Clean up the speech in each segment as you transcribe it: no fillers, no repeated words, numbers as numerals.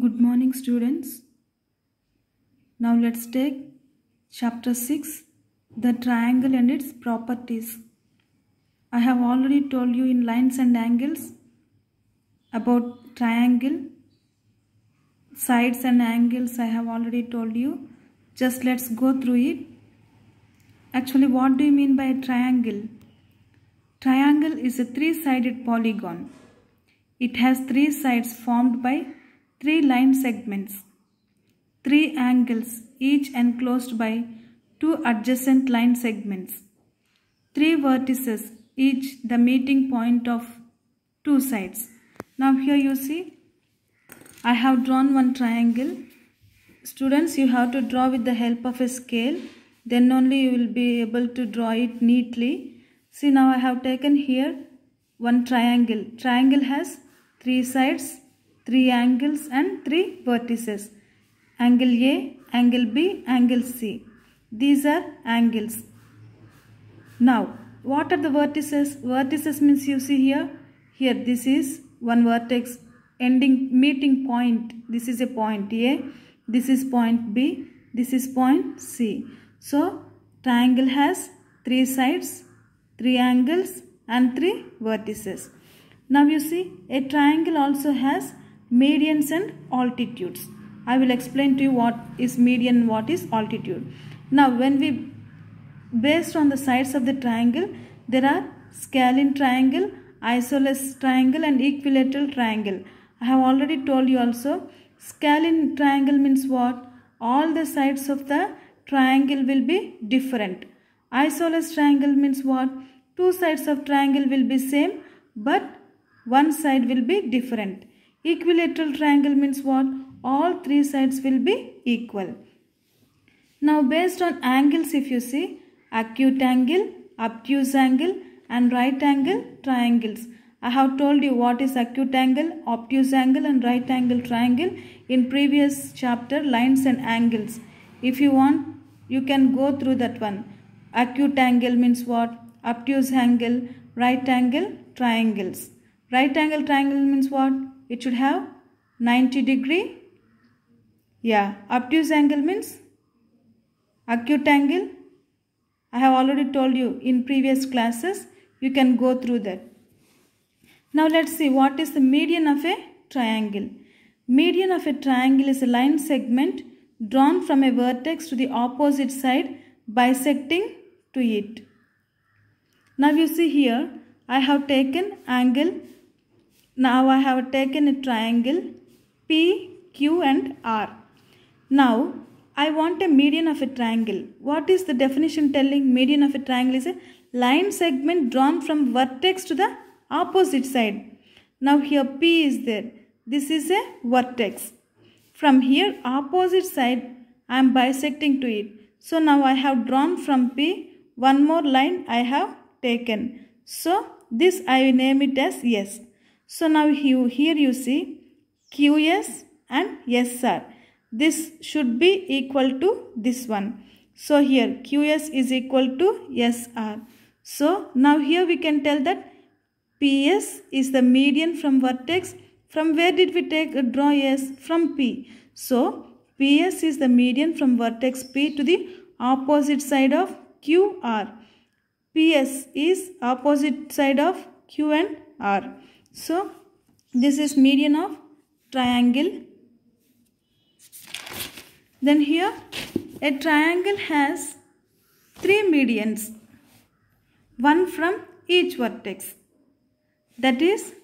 Good morning, students. Now let's take chapter 6, the triangle and its properties. I have already told you in lines and angles about triangle, sides and angles. I have already told you. Just let's go through it. Actually, what do you mean by a triangle? Triangle is a three-sided polygon. It has three sides formed by three line segments, three angles, each enclosed by two adjacent line segments, three vertices, each the meeting point of two sides. Now here you see, I have drawn one triangle. Students, you have to draw with the help of a scale. Then only you will be able to draw it neatly. See, now I have taken here one triangle. Triangle has three sides, three angles and three vertices. Angle A, angle B, angle C. These are angles. Now, what are the vertices? Vertices means you see here. Here this is one vertex ending meeting point. This is a point A. This is point B. This is point C. So, triangle has three sides, three angles and three vertices. Now you see, a triangle also has medians and altitudes. I will explain to you what is median and what is altitude. Now when we, based on the sides of the triangle, there are scalene triangle, isosceles triangle and equilateral triangle. I have already told you also, scalene triangle means what? All the sides of the triangle will be different. Isosceles triangle means what? Two sides of triangle will be same, but one side will be different. Equilateral triangle means what? All three sides will be equal. Now based on angles, if you see, acute angle, obtuse angle and right angle triangles. I have told you what is acute angle, obtuse angle and right angle triangle in previous chapter, lines and angles. If you want, you can go through that one. Acute angle means what? Obtuse angle, right angle triangles. Right angle triangle means what? It should have 90 degree. Yeah, obtuse angle means acute angle. I have already told you in previous classes. You can go through that. Now let's see what is the median of a triangle. Median of a triangle is a line segment drawn from a vertex to the opposite side bisecting to it. Now you see here, I have taken angle. Now I have taken a triangle P, Q and R. Now I want a median of a triangle. What is the definition telling? Median of a triangle is a line segment drawn from vertex to the opposite side. Now here P is there. This is a vertex. From here opposite side I am bisecting to it. So now I have drawn from P one more line I have taken. So this I name it as S. So now here you see QS and SR. This should be equal to this one. So here QS is equal to SR. So now here we can tell that PS is the median from vertex. From where did we draw S? From P. So PS is the median from vertex P to the opposite side of QR. PS is opposite side of Q and R. So this is median of triangle. Then here a triangle has three medians, one from each vertex. That is,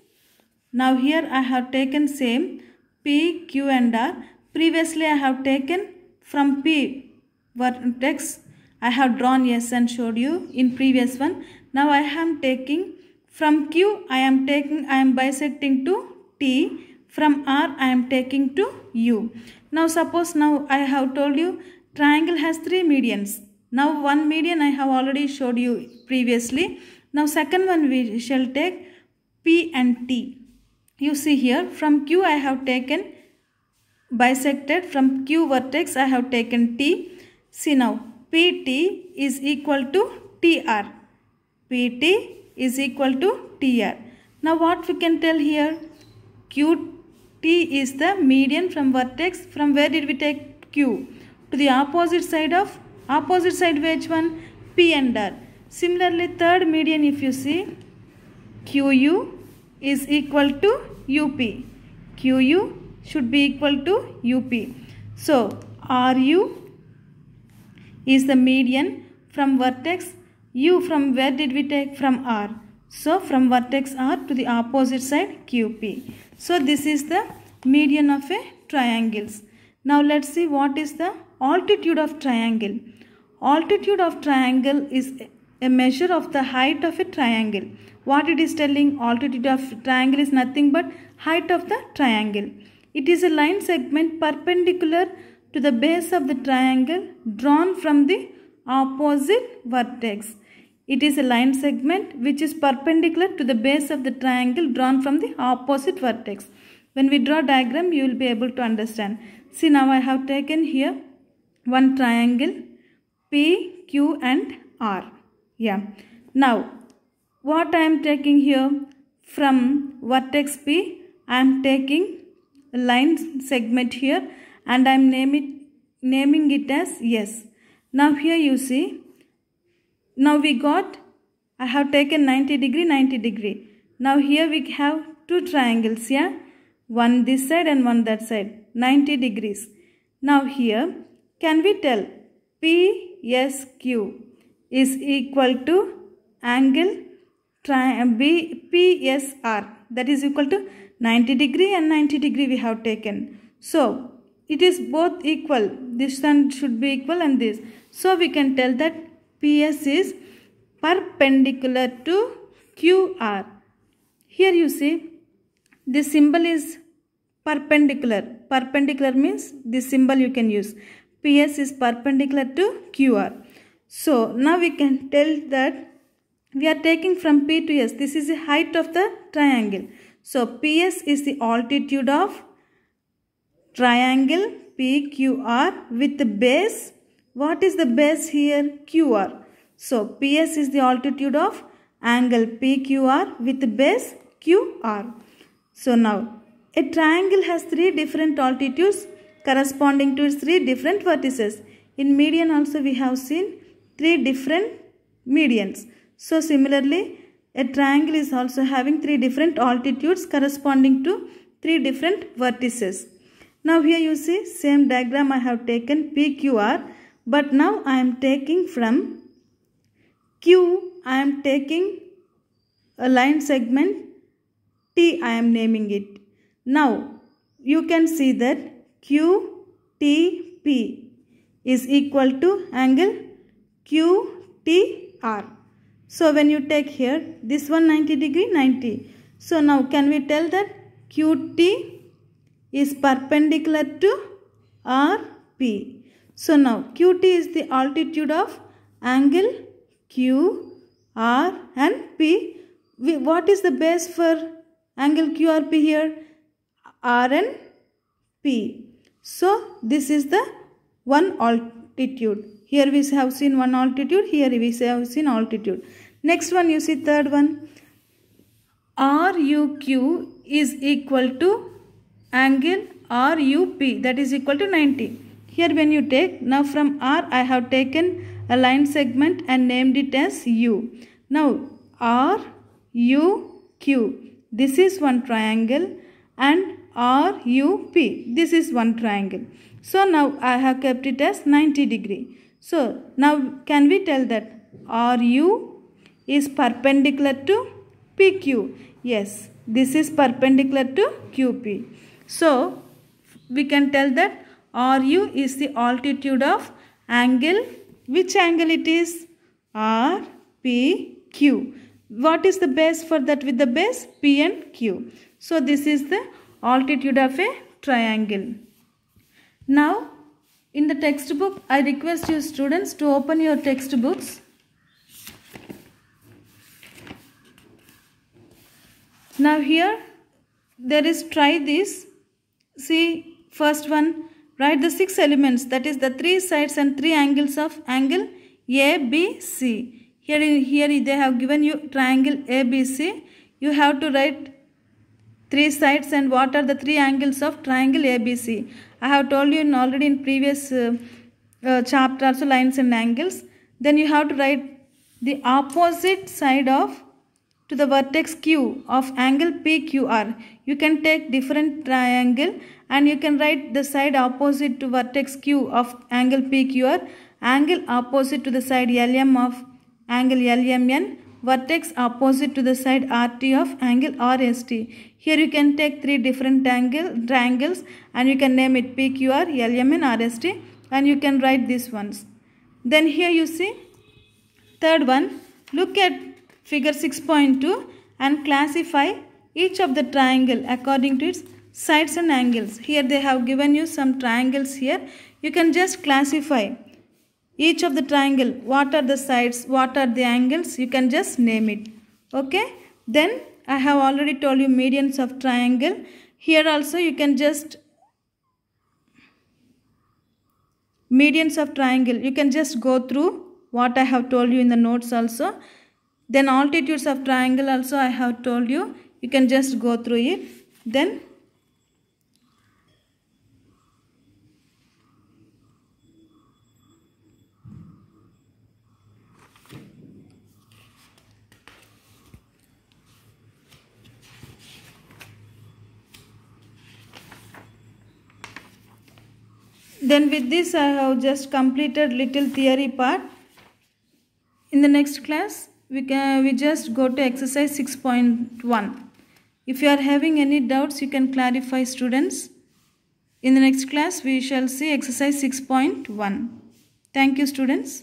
now here I have taken same P, Q and R. Previously I have taken from P vertex. I have drawn S and showed you in previous one. Now I am taking from Q, I am bisecting to T. From R, I am taking to U. Now suppose now I have told you triangle has three medians. Now one median I have already showed you previously. Now second one we shall take P and T. You see here from Q I have taken bisected, from Q vertex I have taken T. See now PT is equal to TR. PT is equal to TR. Now what we can tell here? QT T is the median from vertex. From where did we take Q? To the opposite side which one? P and R. Similarly, third median, if you see, QU is equal to UP. QU should be equal to UP. So, RU is the median from vertex. U from where did we take? From R. So, from vertex R to the opposite side QP. So, this is the median of a triangle. Now, let's see what is the altitude of triangle. Altitude of triangle is a measure of the height of a triangle. What it is telling? Altitude of triangle is nothing but height of the triangle. It is a line segment perpendicular to the base of the triangle drawn from the opposite vertex. It is a line segment which is perpendicular to the base of the triangle drawn from the opposite vertex. When we draw diagram, you will be able to understand. See, now I have taken here one triangle P, Q and R. Yeah. Now, what I am taking here? From vertex P, I am taking a line segment here and I am naming it as S. Now here you see, now we got, I have taken 90 degree, 90 degree. Now here we have two triangles, yeah. One this side and one that side, 90 degrees. Now here, can we tell PSQ is equal to angle PSR, that is equal to 90 degree and 90 degree we have taken. So, it is both equal. This one should be equal and this. So, we can tell that PS is perpendicular to QR. Here you see, this symbol is perpendicular. Perpendicular means this symbol you can use. PS is perpendicular to QR. So, now we can tell that we are taking from P to S. This is the height of the triangle. So, PS is the altitude of triangle PQR with the base. What is the base here? QR. So, PS is the altitude of angle PQR with the base QR. So, now a triangle has three different altitudes corresponding to its three different vertices. In median also we have seen three different medians. So, similarly, a triangle is also having three different altitudes corresponding to three different vertices. Now, here you see same diagram I have taken PQR, but now I am taking from Q, I am taking a line segment T, I am naming it. Now, you can see that QTP is equal to angle QTR. So, when you take here, this one 90 degree, 90. So, now can we tell that QT is perpendicular to RP. So, now QT is the altitude of angle Q, R and P. What is the base for angle QRP here? R and P. So, this is the one altitude. Here we have seen one altitude, here we have seen altitude. Next one, you see third one. RUQ is equal to angle RUP, that is equal to 90. Here when you take, now from R I have taken a line segment and named it as U. Now RUQ, this is one triangle, and RUP, this is one triangle. So now I have kept it as 90 degree. So now can we tell that RU is perpendicular to PQ? Yes, this is perpendicular to QP. So we can tell that RU is the altitude of angle. Which angle it is? RPQ. What is the base for that with the base? P and Q. So this is the altitude of a triangle. Now, in the textbook, I request you students to open your textbooks. Now here, there is try this. See, first one, write the 6 elements, that is the 3 sides and 3 angles of angle ABC. Here they have given you triangle ABC. You have to write three sides and what are the three angles of triangle ABC. I have told you already in previous chapter also, lines and angles. Then you have to write the opposite side of to the vertex Q of angle PQR. You can take different triangle and you can write the side opposite to vertex Q of angle PQR, angle opposite to the side LM of angle LMN, vertex opposite to the side RT of angle RST. Here you can take three different triangles and you can name it PQR, LMN, RST, and you can write these ones. Then here you see third one, look at figure 6.2 and classify each of the triangle according to its sides and angles. Here they have given you some triangles here. You can just classify each of the triangle, what are the sides, what are the angles, you can just name it. Okay. Then I have already told you medians of triangle. Here also you can just medians of triangle. You can just go through what I have told you in the notes also. Then altitudes of triangle also I have told you. You can just go through it. Then with this I have just completed little theory part. In the next class we just go to exercise 6.1. If you are having any doubts, you can clarify, students. In the next class we shall see exercise 6.1. Thank you, students.